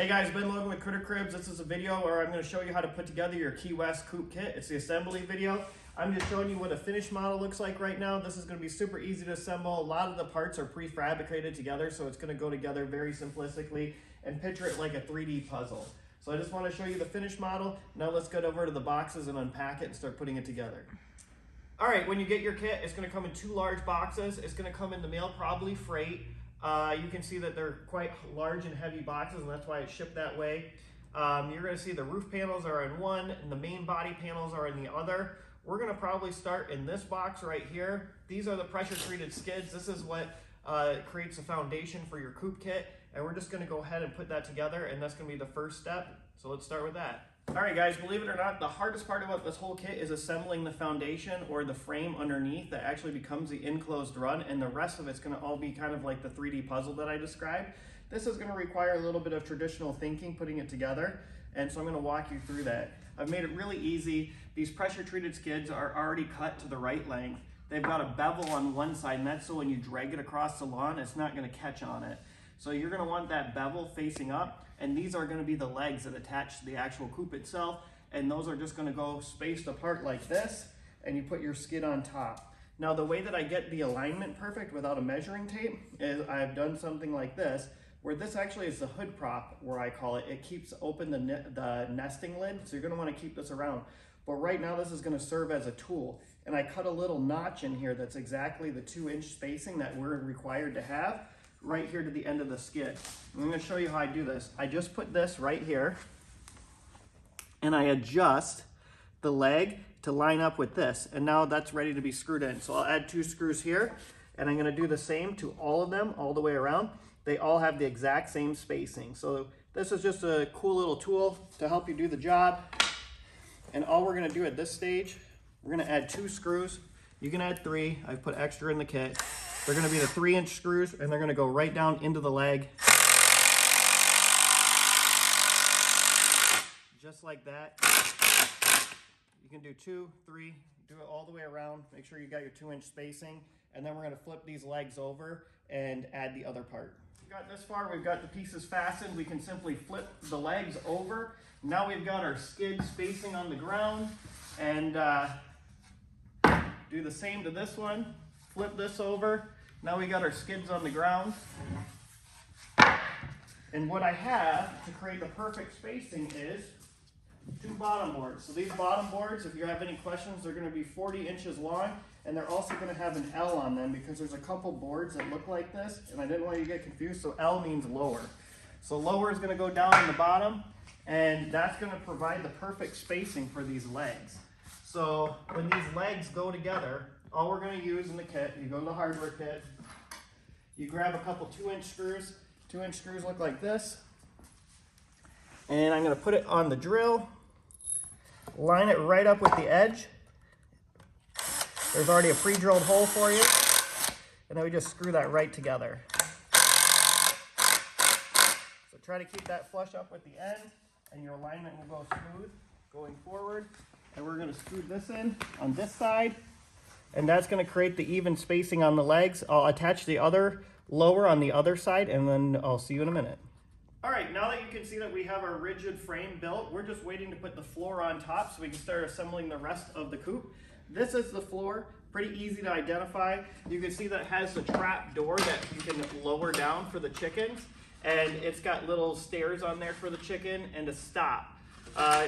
Hey guys, Ben Logan with Kritter Kribs. This is a video where I'm going to show you how to put together your Key West Coop Kit. It's the assembly video. I'm just showing you what a finished model looks like right now. This is going to be super easy to assemble. A lot of the parts are prefabricated together, so it's going to go together very simplistically, and picture it like a 3D puzzle. So I just want to show you the finished model. Now let's get over to the boxes and unpack it and start putting it together. All right, when you get your kit, it's going to come in 2 large boxes. It's going to come in the mail, probably freight. You can see that they're quite large and heavy boxes, and that's why it's shipped that way. You're going to see the roof panels are in one, and the main body panels are in the other. We're going to probably start in this box right here. These are the pressure-treated skids. This is what creates a foundation for your coop kit, and we're just going to go ahead and put that together, and that's going to be the first step. So let's start with that. All right, guys, believe it or not, the hardest part about this whole kit is assembling the foundation or the frame underneath that actually becomes the enclosed run, and the rest of it's going to all be kind of like the 3D puzzle that I described. This is going to require a little bit of traditional thinking, putting it together, and so I'm going to walk you through that. I've made it really easy. These pressure-treated skids are already cut to the right length. They've got a bevel on one side, and that's so when you drag it across the lawn, it's not going to catch on it. So you're going to want that bevel facing up, and these are going to be the legs that attach to the actual coop itself, and those are just going to go spaced apart like this, and you put your skid on top. Now the way that I get the alignment perfect without a measuring tape is I've done something like this, where this actually is the hood prop, where I call it. It keeps open the nesting lid, so you're going to want to keep this around. But right now this is going to serve as a tool, and I cut a little notch in here that's exactly the 2-inch spacing that we're required to have, right here to the end of the skid. I'm going to show you how I do this. I just put this right here, and I adjust the leg to line up with this, and now that's ready to be screwed in. So I'll add 2 screws here, and I'm going to do the same to all of them all the way around. They all have the exact same spacing. So this is just a cool little tool to help you do the job. And all we're going to do at this stage, we're going to add 2 screws. You can add 3. I've put extra in the kit. They're going to be the 3-inch screws, and they're going to go right down into the leg. Just like that. You can do 2, 3, do it all the way around. Make sure you got your 2-inch spacing, and then we're going to flip these legs over and add the other part. We've got this far, we've got the pieces fastened. We can simply flip the legs over. Now we've got our skid spacing on the ground, and do the same to this one. Flip this over. Now we got our skids on the ground. And what I have to create the perfect spacing is 2 bottom boards. So these bottom boards, if you have any questions, they're going to be 40 inches long, and they're also going to have an L on them because there's a couple boards that look like this, and I didn't want you to get confused, so L means lower. So lower is going to go down in the bottom, and that's going to provide the perfect spacing for these legs. So when these legs go together, all we're going to use in the kit, you go to the hardware kit, you grab a couple 2-inch screws. 2-inch screws look like this. And I'm going to put it on the drill, line it right up with the edge. There's already a pre-drilled hole for you. And then we just screw that right together. So try to keep that flush up with the end, and your alignment will go smooth going forward. And we're going to screw this in on this side. And that's going to create the even spacing on the legs. I'll attach the other lower on the other side, and then I'll see you in a minute. All right, now that you can see that we have our rigid frame built, we're just waiting to put the floor on top so we can start assembling the rest of the coop. This is the floor, pretty easy to identify. You can see that it has the trap door that you can lower down for the chickens, and it's got little stairs on there for the chicken and a stop.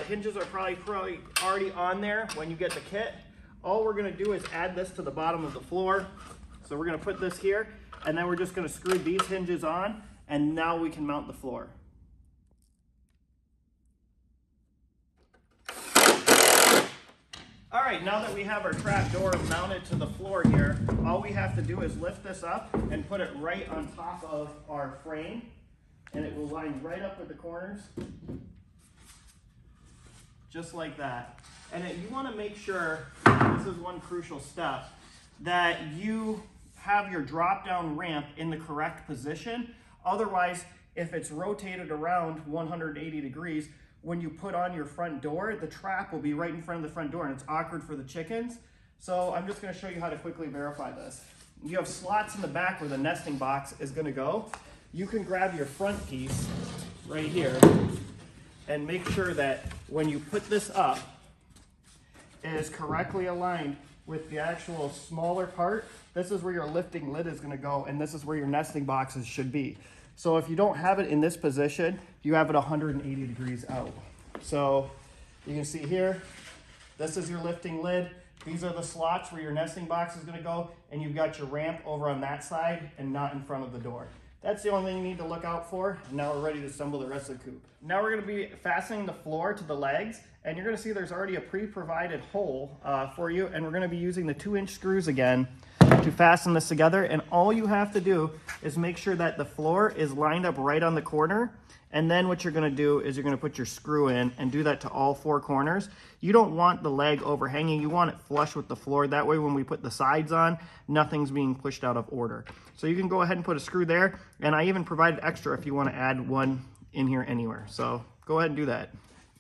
Hinges are probably already on there when you get the kit. All we're going to do is add this to the bottom of the floor. So we're going to put this here, and then we're just going to screw these hinges on, and now we can mount the floor. All right, now that we have our trap door mounted to the floor here, all we have to do is lift this up and put it right on top of our frame, and it will line right up with the corners, just like that. And you want to make sure, this is one crucial step, that you have your drop-down ramp in the correct position. Otherwise, if it's rotated around 180 degrees, when you put on your front door, the trap will be right in front of the front door, and it's awkward for the chickens. So I'm just going to show you how to quickly verify this. You have slots in the back where the nesting box is going to go. You can grab your front piece right here and make sure that when you put this up, it is correctly aligned with the actual smaller part. This is where your lifting lid is gonna go, and this is where your nesting boxes should be. So if you don't have it in this position, you have it 180 degrees out. So you can see here, this is your lifting lid. These are the slots where your nesting box is gonna go, and you've got your ramp over on that side and not in front of the door. That's the only thing you need to look out for. Now we're ready to assemble the rest of the coop. Now we're gonna be fastening the floor to the legs, and you're gonna see there's already a pre-provided hole for you, and we're gonna be using the 2-inch screws again to fasten this together. And all you have to do is make sure that the floor is lined up right on the corner. And then what you're gonna do is you're gonna put your screw in and do that to all 4 corners. You don't want the leg overhanging, you want it flush with the floor. That way when we put the sides on, nothing's being pushed out of order. So you can go ahead and put a screw there, and I even provided extra if you wanna add one in here anywhere. So go ahead and do that.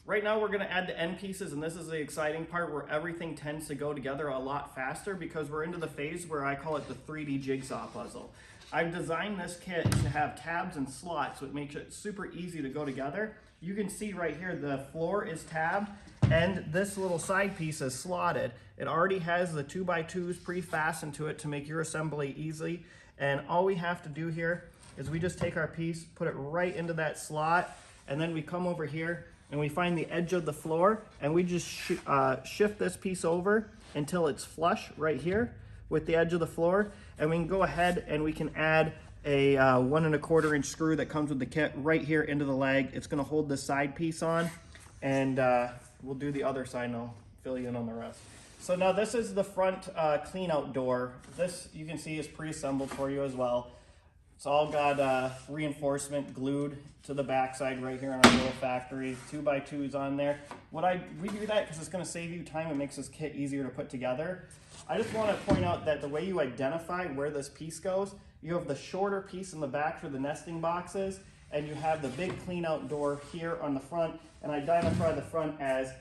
Right now we're gonna add the end pieces, and this is the exciting part where everything tends to go together a lot faster because we're into the phase where I call it the 3D jigsaw puzzle. I've designed this kit to have tabs and slots, which makes it super easy to go together. You can see right here, the floor is tabbed and this little side piece is slotted. It already has the 2x2s pre-fastened to it to make your assembly easy. And all we have to do here is we just take our piece, put it right into that slot, and then we come over here and we find the edge of the floor, and we just shift this piece over until it's flush right here with the edge of the floor. And we can go ahead and we can add a 1 1/4 inch screw that comes with the kit right here into the leg. It's gonna hold this side piece on, and we'll do the other side and I'll fill you in on the rest. So now this is the front clean out door. This you can see is pre-assembled for you as well. It's all got reinforcement glued to the backside right here in our little factory. 2x2s on there. We do that because it's going to save you time and makes this kit easier to put together. I just want to point out that the way you identify where this piece goes, you have the shorter piece in the back for the nesting boxes, and you have the big clean out door here on the front, and I identify the front as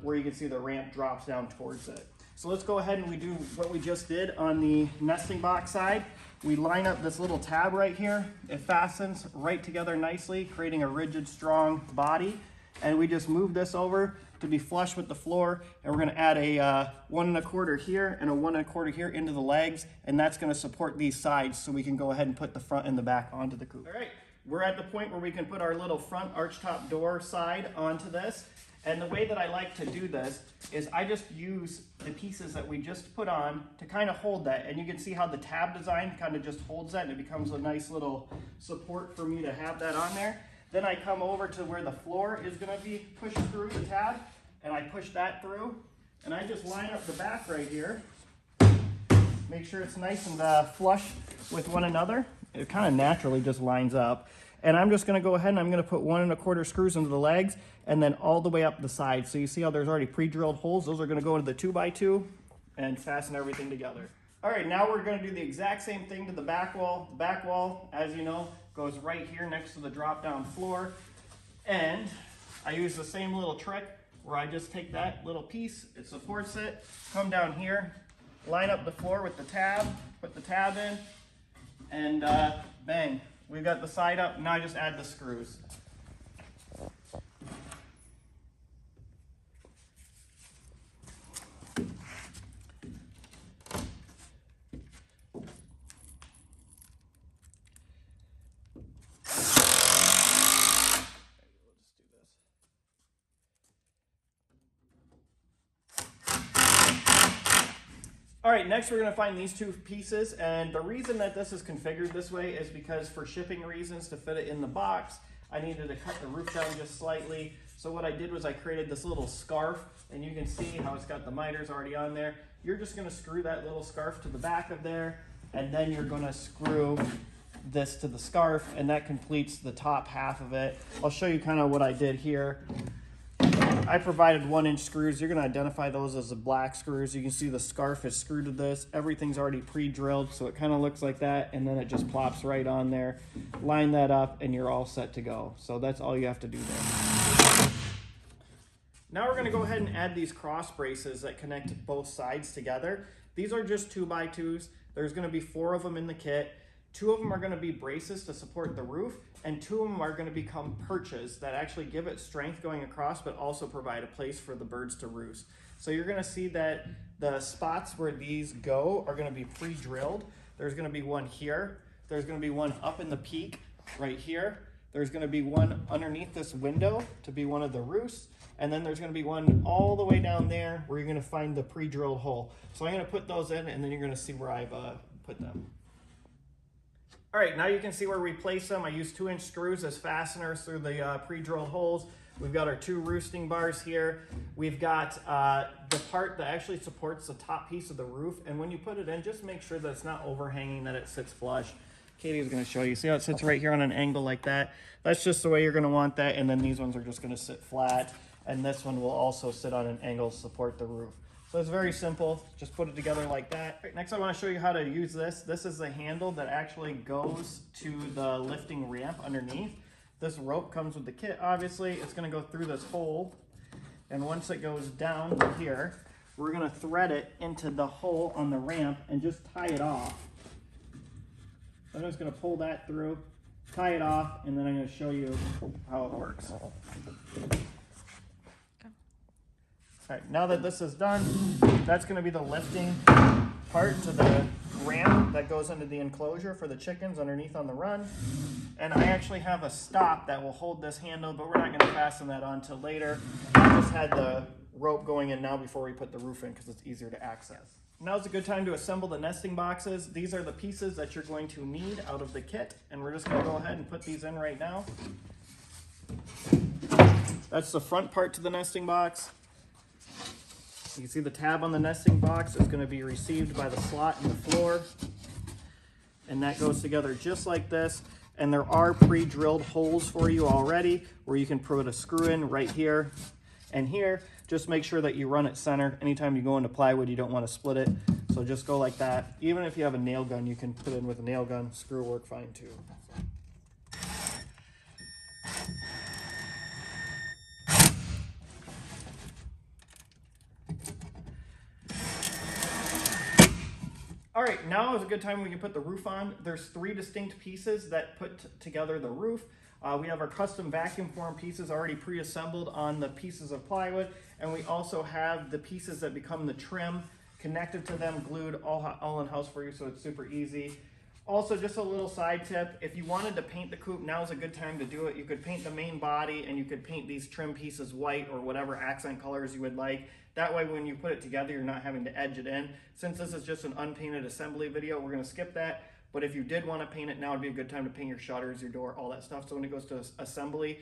where you can see the ramp drops down towards it. So let's go ahead and we do what we just did on the nesting box side. We line up this little tab right here. It fastens right together nicely, creating a rigid, strong body. And we just move this over to be flush with the floor. And we're gonna add a 1 1/4 here and a 1 1/4 here into the legs. And that's gonna support these sides so we can go ahead and put the front and the back onto the coop. All right, we're at the point where we can put our little front archtop door side onto this. And the way that I like to do this is I just use the pieces that we just put on to kind of hold that. And you can see how the tab design kind of just holds that, and it becomes a nice little support for me to have that on there. Then I come over to where the floor is going to be pushed through the tab, and I push that through. And I just line up the back right here. Make sure it's nice and flush with one another. It kind of naturally just lines up. And I'm just gonna go ahead and I'm gonna put 1 1/4 screws into the legs and then all the way up the side. So you see how there's already pre-drilled holes? Those are gonna go into the 2x2 and fasten everything together. All right, now we're gonna do the exact same thing to the back wall. The back wall, as you know, goes right here next to the drop-down floor. And I use the same little trick where I just take that little piece, it supports it, come down here, line up the floor with the tab, put the tab in, and bang. We've got the side up, now I just add the screws. All right, next we're gonna find these 2 pieces, and the reason that this is configured this way is because for shipping reasons, to fit it in the box, I needed to cut the roof down just slightly. So what I did was I created this little scarf, and you can see how it's got the miters already on there. You're just gonna screw that little scarf to the back of there, and then you're gonna screw this to the scarf, and that completes the top half of it. I'll show you kind of what I did here. I provided 1-inch screws. You're going to identify those as the black screws. You can see the scarf is screwed to this. Everything's already pre-drilled, so it kind of looks like that, and then it just plops right on there. Line that up, and you're all set to go. So that's all you have to do there. Now we're going to go ahead and add these cross braces that connect both sides together. These are just 2x2s. There's going to be 4 of them in the kit. 2 of them are going to be braces to support the roof, and 2 of them are going to become perches that actually give it strength going across, but also provide a place for the birds to roost. So you're going to see that the spots where these go are going to be pre-drilled. There's going to be one here. There's going to be one up in the peak right here. There's going to be one underneath this window to be one of the roosts. And then there's going to be one all the way down there where you're going to find the pre-drilled hole. So I'm going to put those in, and then you're going to see where I've put them. All right, now you can see where we place them. I used 2-inch screws as fasteners through the pre-drilled holes. We've got our 2 roosting bars here. We've got the part that actually supports the top piece of the roof. And when you put it in, just make sure that it's not overhanging, that it sits flush. Katie's going to show you. See how it sits right here on an angle like that? That's just the way you're going to want that. And then these ones are just going to sit flat. And this one will also sit on an angle to support the roof. So it's very simple. Just put it together like that. Right, next I want to show you how to use this. This is the handle that actually goes to the lifting ramp underneath. This rope comes with the kit, obviously. It's going to go through this hole. And once it goes down to here, we're going to thread it into the hole on the ramp and just tie it off. I'm just going to pull that through, tie it off, and then I'm going to show you how it works. All right, now that this is done, that's going to be the lifting part to the ramp that goes into the enclosure for the chickens underneath on the run. And I actually have a stop that will hold this handle, but we're not going to fasten that on till later. I just had the rope going in now before we put the roof in because it's easier to access. Now's a good time to assemble the nesting boxes. These are the pieces that you're going to need out of the kit, and we're just going to go ahead and put these in right now. That's the front part to the nesting box. You can see the tab on the nesting box is going to be received by the slot in the floor. And that goes together just like this. And there are pre-drilled holes for you already where you can put a screw in right here and here. Just make sure that you run it center. Anytime you go into plywood, you don't want to split it. So just go like that. Even if you have a nail gun, you can put it in with a nail gun. Screw will work fine too. All right, now is a good time we can put the roof on. There's 3 distinct pieces that put together the roof. We have our custom vacuum form pieces already pre-assembled on the pieces of plywood, and we also have the pieces that become the trim connected to them, glued all in-house for you, so it's super easy. Also, just a little side tip, if you wanted to paint the coop, now is a good time to do it. You could paint the main body, and you could paint these trim pieces white or whatever accent colors you would like. That way, when you put it together, you're not having to edge it in. Since this is just an unpainted assembly video, we're going to skip that. But if you did want to paint it, now would be a good time to paint your shutters, your door, all that stuff. So when it goes to assembly,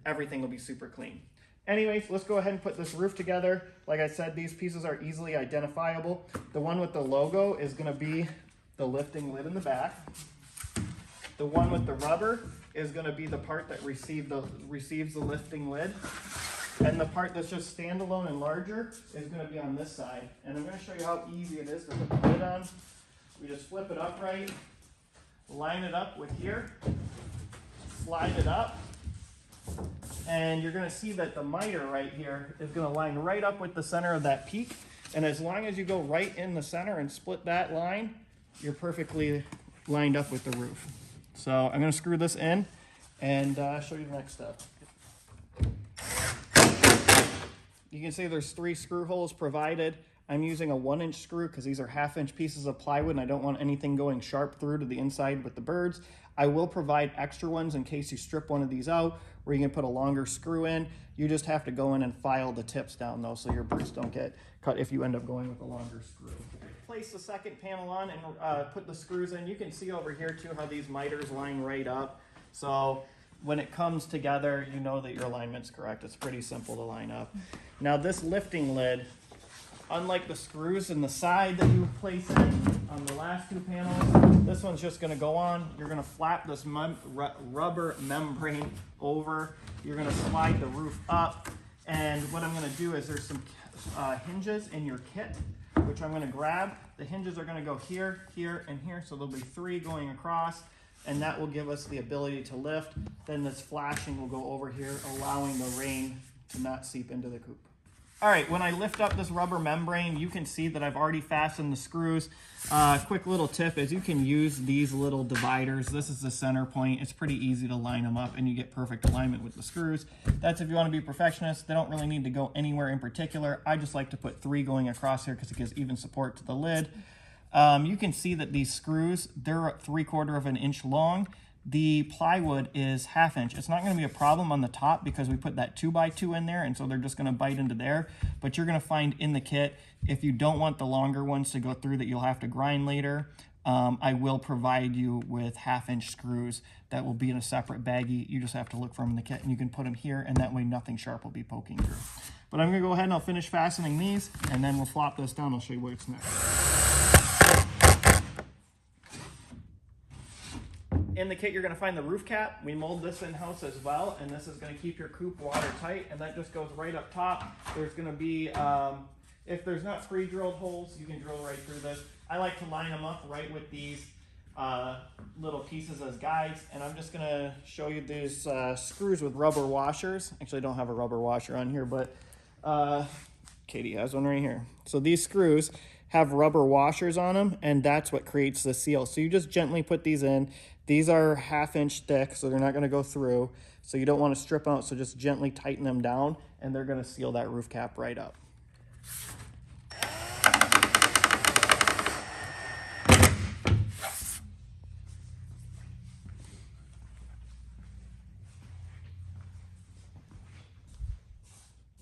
everything will be super clean. Anyways, let's go ahead and put this roof together. Like I said, these pieces are easily identifiable. The one with the logo is going to be the lifting lid in the back. The one with the rubber is going to be the part that receives the lifting lid. And the part that's just standalone and larger is going to be on this side. And I'm going to show you how easy it is to put the lid on. We just flip it upright, line it up with here, slide it up, and you're going to see that the miter right here is going to line right up with the center of that peak. And as long as you go right in the center and split that line, you're perfectly lined up with the roof. So I'm going to screw this in and show you the next step. You can see there's 3 screw holes provided. I'm using a 1-inch screw because these are 1/2-inch pieces of plywood and I don't want anything going sharp through to the inside with the birds. I will provide extra ones in case you strip one of these out where you can put a longer screw in. You just have to go in and file the tips down though so your birds don't get cut if you end up going with a longer screw. Place the second panel on and put the screws in. You can see over here too how these miters line right up. So when it comes together, you know that your alignment's correct. It's pretty simple to line up. Now this lifting lid, unlike the screws in the side that you place in on the last 2 panels, this one's just going to go on. You're going to flap this rubber membrane over. You're going to slide the roof up. And what I'm going to do is there's some hinges in your kit, which I'm going to grab. The hinges are going to go here, here, and here. So there'll be 3 going across. And that will give us the ability to lift. Then this flashing will go over here, allowing the rain to not seep into the coop. All right, when I lift up this rubber membrane, you can see that I've already fastened the screws. Quick little tip is you can use these little dividers. This is the center point. It's pretty easy to line them up and you get perfect alignment with the screws. That's if you want to be a perfectionist. They don't really need to go anywhere in particular. I just like to put 3 going across here because it gives even support to the lid. You can see that these screws, they're 3/4 of an inch long. The plywood is 1/2 inch. It's not going to be a problem on the top because we put that 2x2 in there, and so they're just going to bite into there. But you're going to find in the kit, if you don't want the longer ones to go through that you'll have to grind later, I will provide you with 1/2 inch screws that will be in a separate baggie. You just have to look for them in the kit, and you can put them here, and that way nothing sharp will be poking through. But I'm going to go ahead and I'll finish fastening these, and then we'll flop this down. I'll show you what's next. In the kit, you're going to find the roof cap. We mold this in-house as well, and this is going to keep your coop watertight, and that just goes right up top. There's going to be, if there's not pre-drilled holes, you can drill right through this. I like to line them up right with these little pieces as guides, and I'm just going to show you these screws with rubber washers. Actually, I don't have a rubber washer on here, but Katie has one right here. So these screws have rubber washers on them, and that's what creates the seal. So you just gently put these in. These are 1/2 inch thick, so they're not going to go through. So you don't want to strip out, so just gently tighten them down, and they're going to seal that roof cap right up.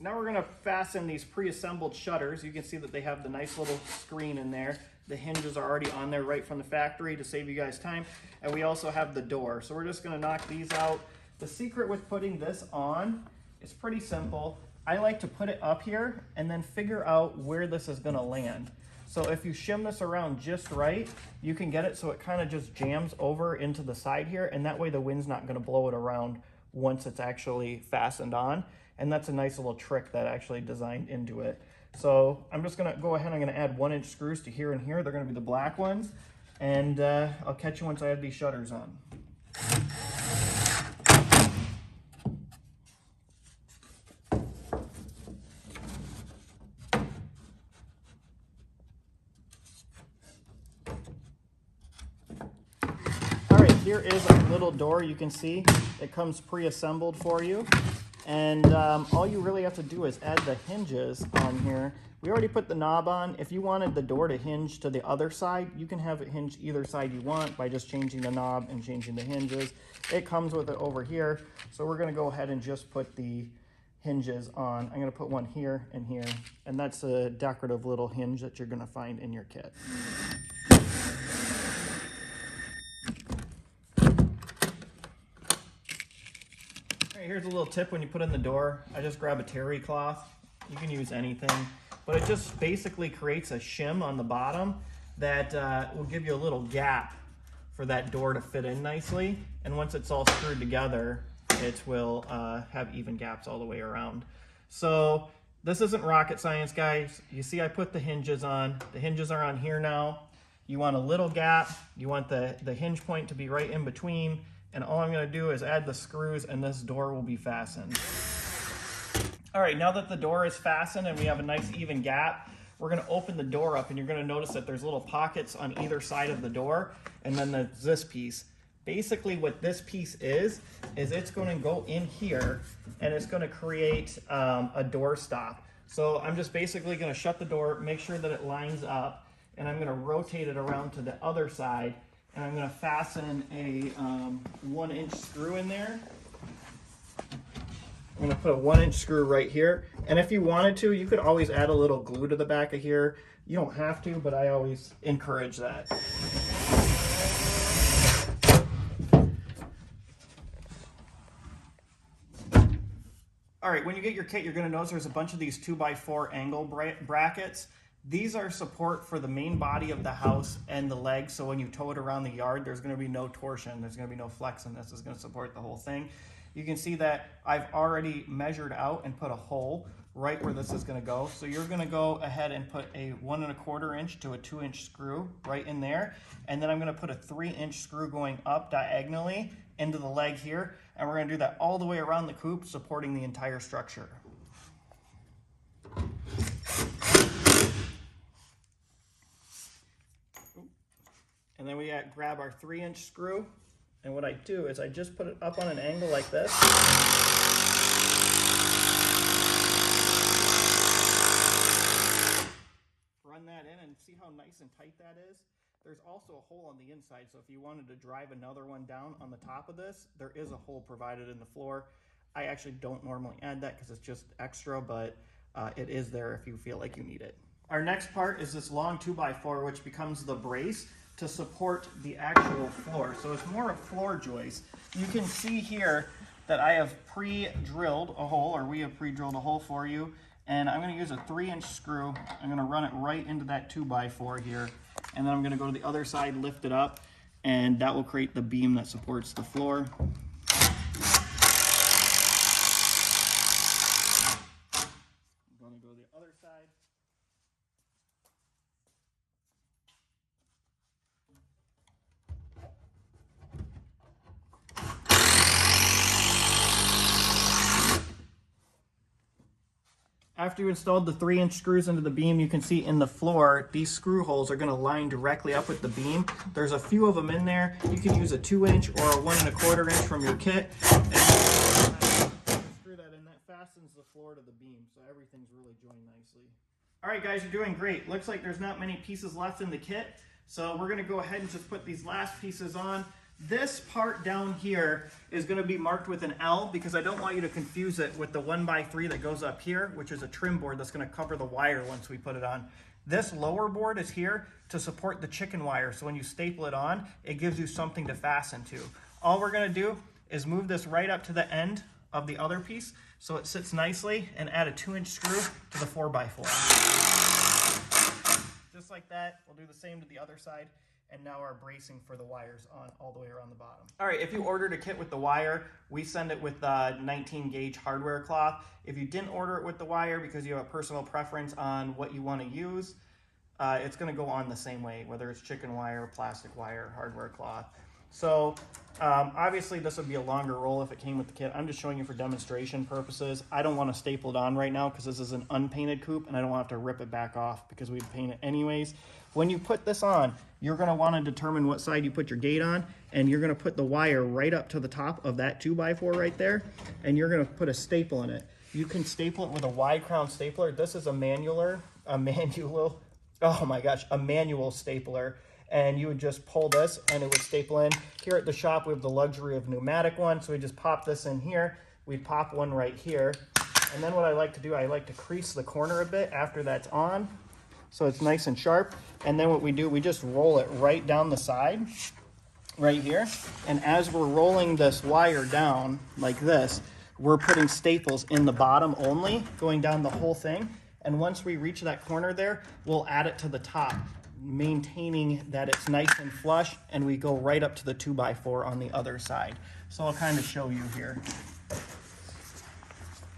Now we're going to fasten these pre-assembled shutters. You can see that they have the nice little screen in there. The hinges are already on there right from the factory to save you guys time. And we also have the door. So we're just going to knock these out. The secret with putting this on is pretty simple. I like to put it up here and then figure out where this is going to land. So if you shim this around just right, you can get it so it kind of just jams over into the side here, and that way the wind's not going to blow it around once it's actually fastened on. And that's a nice little trick that I actually designed into it. So I'm just going to go ahead, I'm going to add 1 inch screws to here and here. They're going to be the black ones. And I'll catch you once I have these shutters on. All right, here is a little door you can see. It comes pre-assembled for you. And all you really have to do is add the hinges on here. We already put the knob on. If you wanted the door to hinge to the other side, you can have it hinge either side you want by just changing the knob and changing the hinges. It comes with it over here. So we're going to go ahead and just put the hinges on. I'm going to put one here and here. And that's a decorative little hinge that you're going to find in your kit. Here's a little tip when you put in the door. I just grab a terry cloth. You can use anything, but it just basically creates a shim on the bottom that will give you a little gap for that door to fit in nicely. And once it's all screwed together, it will have even gaps all the way around. So this isn't rocket science, guys. You see I put the hinges on. The hinges are on here now. You want a little gap. You want the hinge point to be right in between. And all I'm going to do is add the screws and this door will be fastened. All right, now that the door is fastened and we have a nice even gap, we're going to open the door up and you're going to notice that there's little pockets on either side of the door, and then there's this piece. Basically what this piece is it's going to go in here and it's going to create a door stop. So I'm just basically going to shut the door, make sure that it lines up, and I'm going to rotate it around to the other side. And I'm going to fasten a 1 inch screw in there. I'm going to put a 1 inch screw right here. And if you wanted to, you could always add a little glue to the back of here. You don't have to, but I always encourage that. All right, when you get your kit, you're going to notice there's a bunch of these 2x4 angle brackets. These are support for the main body of the house and the legs, so when you tow it around the yard, there's going to be no torsion, there's going to be no flex, and this is going to support the whole thing. You can see that I've already measured out and put a hole right where this is going to go. So you're going to go ahead and put a 1 1/4 inch to a 2 inch screw right in there, and then I'm going to put a 3 inch screw going up diagonally into the leg here, and we're going to do that all the way around the coop, supporting the entire structure. And then we grab our 3-inch screw. And what I do is I just put it up on an angle like this. Run that in and see how nice and tight that is. There's also a hole on the inside, so if you wanted to drive another one down on the top of this, there is a hole provided in the floor. I actually don't normally add that because it's just extra, but it is there if you feel like you need it. Our next part is this long 2x4, which becomes the brace to support the actual floor. So it's more a floor joist. You can see here that I have pre-drilled a hole, or we have pre-drilled a hole for you. And I'm going to use a 3-inch screw. I'm going to run it right into that 2x4 here. And then I'm going to go to the other side, lift it up, and that will create the beam that supports the floor. I'm going to go to the other side. After you installed the 3-inch screws into the beam, you can see in the floor, these screw holes are going to line directly up with the beam. There's a few of them in there. You can use a 2-inch or a 1 1/4 inch from your kit. And screw that in. That fastens the floor to the beam, so everything's really joined nicely. All right, guys, you're doing great. Looks like there's not many pieces left in the kit, so we're going to go ahead and just put these last pieces on. This part down here is going to be marked with an L because I don't want you to confuse it with the 1x3 that goes up here, which is a trim board that's going to cover the wire once we put it on. This lower board is here to support the chicken wire, so when you staple it on, it gives you something to fasten to. All we're going to do is move this right up to the end of the other piece so it sits nicely, and add a 2-inch screw to the 4x4. Just like that. We'll do the same to the other side. And now our bracing for the wires on all the way around the bottom. All right, if you ordered a kit with the wire, we send it with 19 gauge hardware cloth. If you didn't order it with the wire because you have a personal preference on what you want to use, it's going to go on the same way, whether it's chicken wire, plastic wire, hardware cloth. So obviously this would be a longer roll if it came with the kit. I'm just showing you for demonstration purposes. I don't want to staple it on right now because this is an unpainted coop and I don't want to have to rip it back off because we'd paint it anyways. When you put this on, you're going to want to determine what side you put your gate on, and you're going to put the wire right up to the top of that 2x4 right there, and you're going to put a staple in it. You can staple it with a wide crown stapler. This is a manual stapler, and you would just pull this and it would staple in. Here at the shop we have the luxury of pneumatic ones, so we just pop this in here. We'd pop one right here, and then what I like to do, I like to crease the corner a bit after that's on, so it's nice and sharp. And then what we do, we just roll it right down the side, right here. And as we're rolling this wire down like this, we're putting staples in the bottom only, going down the whole thing. And once we reach that corner there, we'll add it to the top, maintaining that it's nice and flush, and we go right up to the 2x4 on the other side. So I'll kind of show you here.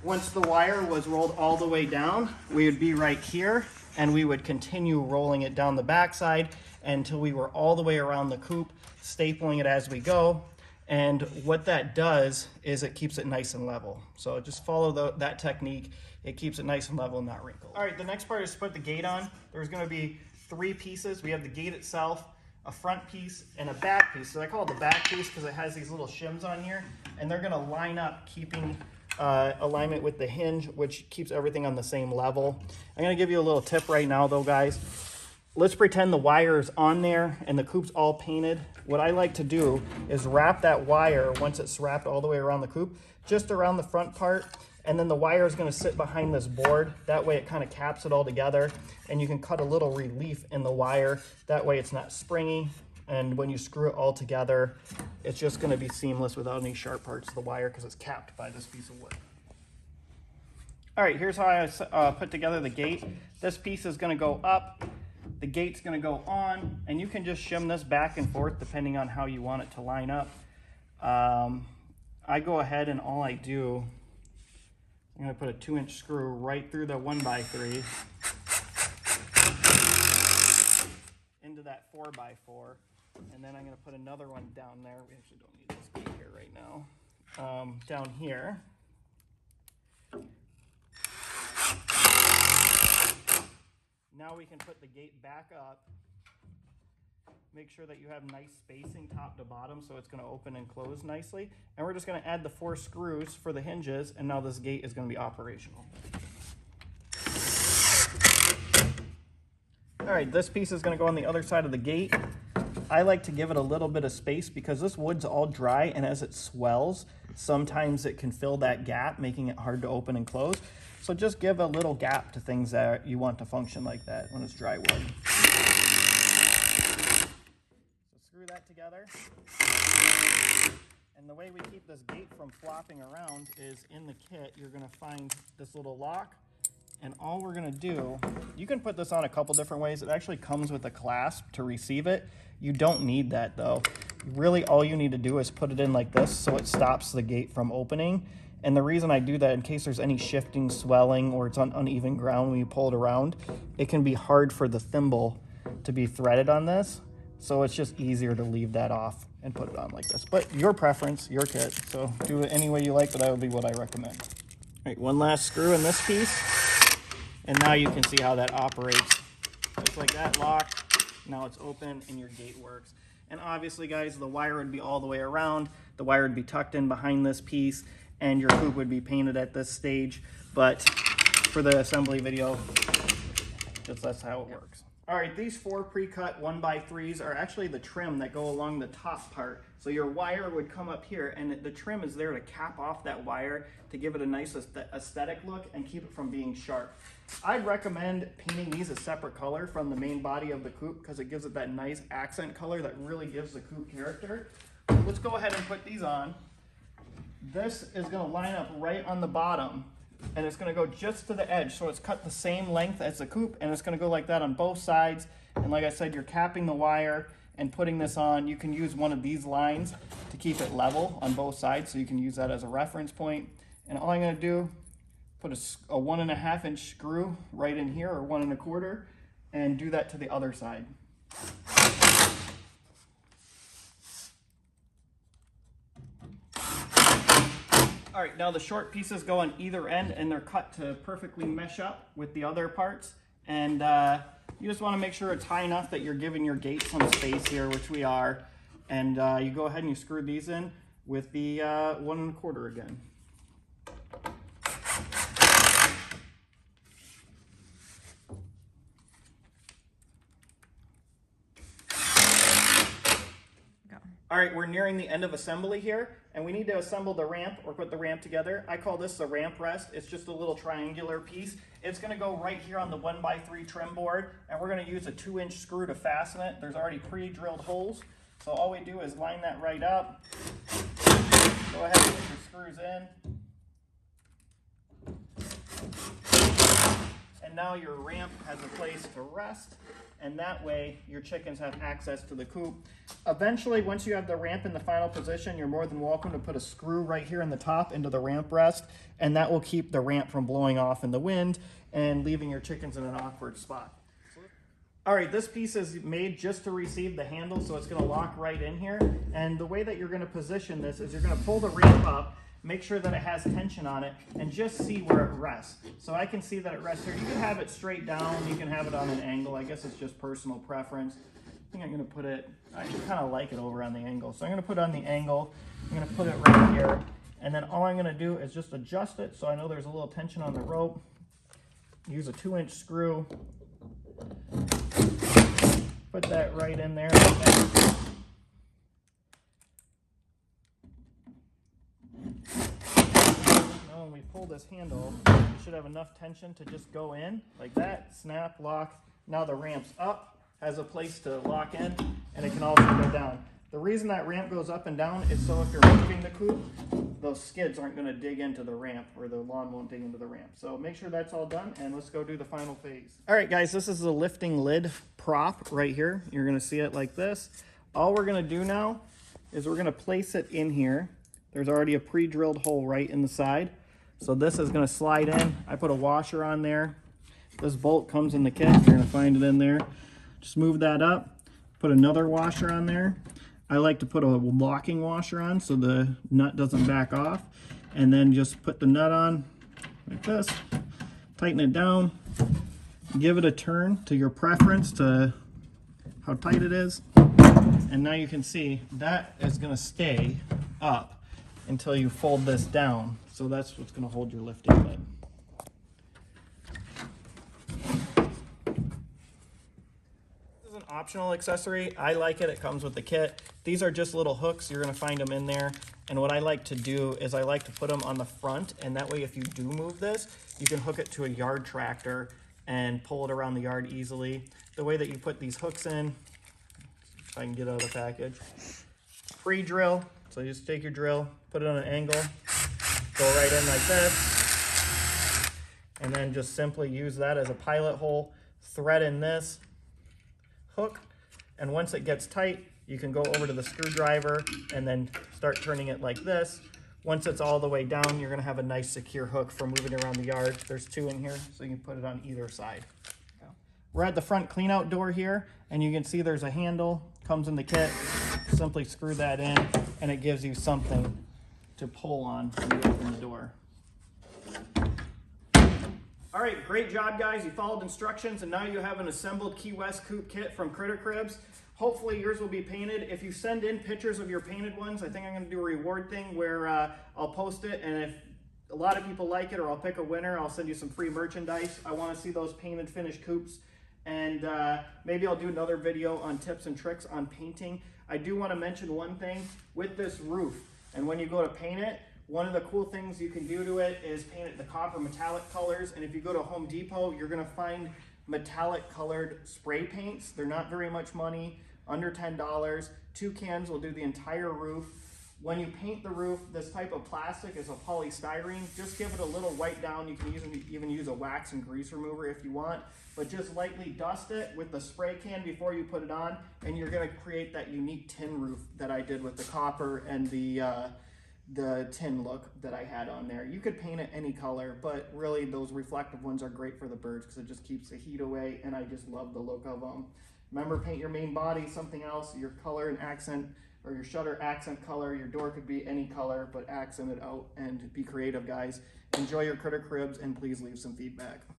Once the wire was rolled all the way down, we would be right here, and we would continue rolling it down the backside until we were all the way around the coop, stapling it as we go. And what that does is it keeps it nice and level. So just follow that technique. It keeps it nice and level and not wrinkled. All right, the next part is to put the gate on. There's going to be 3 pieces. We have the gate itself, a front piece, and a back piece. So I call it the back piece because it has these little shims on here, and they're going to line up, keeping alignment with the hinge, which keeps everything on the same level. I'm going to give you a little tip right now though, guys. Let's pretend the wire is on there and the coop's all painted. What I like to do is wrap that wire, once it's wrapped all the way around the coop, just around the front part, and then the wire is going to sit behind this board. That way it kind of caps it all together, and you can cut a little relief in the wire. That way it's not springy, and when you screw it all together, it's just going to be seamless without any sharp parts of the wire because it's capped by this piece of wood. All right, here's how I put together the gate. This piece is going to go up, the gate's going to go on, and you can just shim this back and forth depending on how you want it to line up. I go ahead and all I do, I'm going to put a 2-inch screw right through the 1x3 into that 4x4, and then I'm going to put another one down there. We actually don't need this gate here right now. Down here. Now we can put the gate back up, Make sure that you have nice spacing top to bottom so it's going to open and close nicely. And we're just going to add the 4 screws for the hinges, and now this gate is going to be operational. All right, this piece is going to go on the other side of the gate. I like to give it a little bit of space because this wood's all dry, and as it swells, sometimes it can fill that gap, making it hard to open and close. So just give a little gap to things that you want to function like that when it's dry wood. Screw that together. And the way we keep this gate from flopping around is in the kit, you're going to find this little lock. And all we're going to do, you can put this on a couple different ways. It actually comes with a clasp to receive it. You don't need that though. Really all you need to do is put it in like this so it stops the gate from opening. And the reason I do that, in case there's any shifting, swelling, or it's on uneven ground when you pull it around, it can be hard for the thimble to be threaded on this. So it's just easier to leave that off and put it on like this. But your preference, your kit. So do it any way you like, but that would be what I recommend. All right, one last screw in this piece. And now you can see how that operates. Just like that, lock. Now it's open and your gate works. And obviously, guys, the wire would be all the way around. The wire would be tucked in behind this piece, and your coop would be painted at this stage. But for the assembly video, that's how it works. All right, these 4 pre-cut 1x3s are actually the trim that go along the top part. So your wire would come up here, and the trim is there to cap off that wire to give it a nice aesthetic look and keep it from being sharp. I'd recommend painting these a separate color from the main body of the coop because it gives it that nice accent color that really gives the coop character. Let's go ahead and put these on. This is going to line up right on the bottom, and it's going to go just to the edge, so it's cut the same length as the coop, and it's going to go like that on both sides. And like I said, you're capping the wire and putting this on. You can use one of these lines to keep it level on both sides, so you can use that as a reference point. And all I'm going to do, put a 1.5 inch screw right in here, or 1 1/4, and do that to the other side. All right, now the short pieces go on either end, and they're cut to perfectly mesh up with the other parts. And you just want to make sure it's high enough that you're giving your gate some space here, which we are. And you go ahead and you screw these in with the 1 1/4 again. All right, we're nearing the end of assembly here, and we need to assemble the ramp or put the ramp together. I call this the ramp rest. It's just a little triangular piece. It's gonna go right here on the 1x3 trim board, and we're gonna use a 2-inch screw to fasten it. There's already pre-drilled holes. So all we do is line that right up. Go ahead and put your screws in. And now your ramp has a place to rest, and that way your chickens have access to the coop. Eventually, once you have the ramp in the final position, you're more than welcome to put a screw right here in the top into the ramp rest, and that will keep the ramp from blowing off in the wind and leaving your chickens in an awkward spot. All right, this piece is made just to receive the handle, so it's gonna lock right in here. And the way that you're gonna position this is you're gonna pull the ramp up, make sure that it has tension on it, and just see where it rests. So I can see that it rests here. You can have it straight down, you can have it on an angle. I guess it's just personal preference. I think I'm gonna put it, I kind of like it over on the angle. So I'm gonna put it on the angle, I'm gonna put it right here, and then all I'm gonna do is just adjust it so I know there's a little tension on the rope. Use a 2-inch screw, put that right in there. Now when we pull this handle, you should have enough tension to just go in like that, snap, lock. Now the ramp's up, has a place to lock in, and it can also go down. The reason that ramp goes up and down is so if you're moving the coop, those skids aren't going to dig into the ramp, or the lawn won't dig into the ramp. So make sure that's all done, and let's go do the final phase. All right, guys, this is the lifting lid prop right here. You're going to see it like this. All we're going to do now is we're going to place it in here. There's already a pre-drilled hole right in the side. So this is going to slide in. I put a washer on there. This bolt comes in the kit. You're going to find it in there. Just move that up. Put another washer on there. I like to put a locking washer on so the nut doesn't back off. And then just put the nut on like this. Tighten it down. Give it a turn to your preference to how tight it is. And now you can see that is gonna stay up until you fold this down. So that's what's gonna hold your lifting lid. This is an optional accessory. I like it, it comes with the kit. These are just little hooks, you're gonna find them in there. And what I like to do is I like to put them on the front, and that way if you do move this, you can hook it to a yard tractor and pull it around the yard easily. The way that you put these hooks in, if I can get out of the package, pre-drill. So you just take your drill, put it on an angle, go right in like this, and then just simply use that as a pilot hole, thread in this hook, and once it gets tight, you can go over to the screwdriver and then start turning it like this. Once it's all the way down, you're gonna have a nice secure hook for moving around the yard. There's two in here, so you can put it on either side. We're at the front clean out door here, and you can see there's a handle, comes in the kit. Simply screw that in, and it gives you something to pull on when you open the door. All right, great job, guys. You followed instructions, and now you have an assembled Key West Coop Kit from Kritter Kribs. Hopefully yours will be painted. If you send in pictures of your painted ones, I think I'm gonna do a reward thing where I'll post it, and if a lot of people like it, or I'll pick a winner, I'll send you some free merchandise. I wanna see those painted finished coops. And maybe I'll do another video on tips and tricks on painting. I do want to mention one thing with this roof, and when you go to paint it, one of the cool things you can do to it is paint it the copper metallic colors. And if you go to Home Depot, you're going to find metallic colored spray paints. They're not very much money, under $10. 2 cans will do the entire roof. When you paint the roof, this type of plastic is a polystyrene. Just give it a little wipe down. You can even use a wax and grease remover if you want, but just lightly dust it with the spray can before you put it on, and you're gonna create that unique tin roof that I did with the copper and the tin look that I had on there. You could paint it any color, but really those reflective ones are great for the birds because it just keeps the heat away, and I just love the look of them. Remember, paint your main body something else, your color and accent, or your shutter accent color. Your door could be any color, but accent it out and be creative, guys. Enjoy your Kritter Kribs, and please leave some feedback.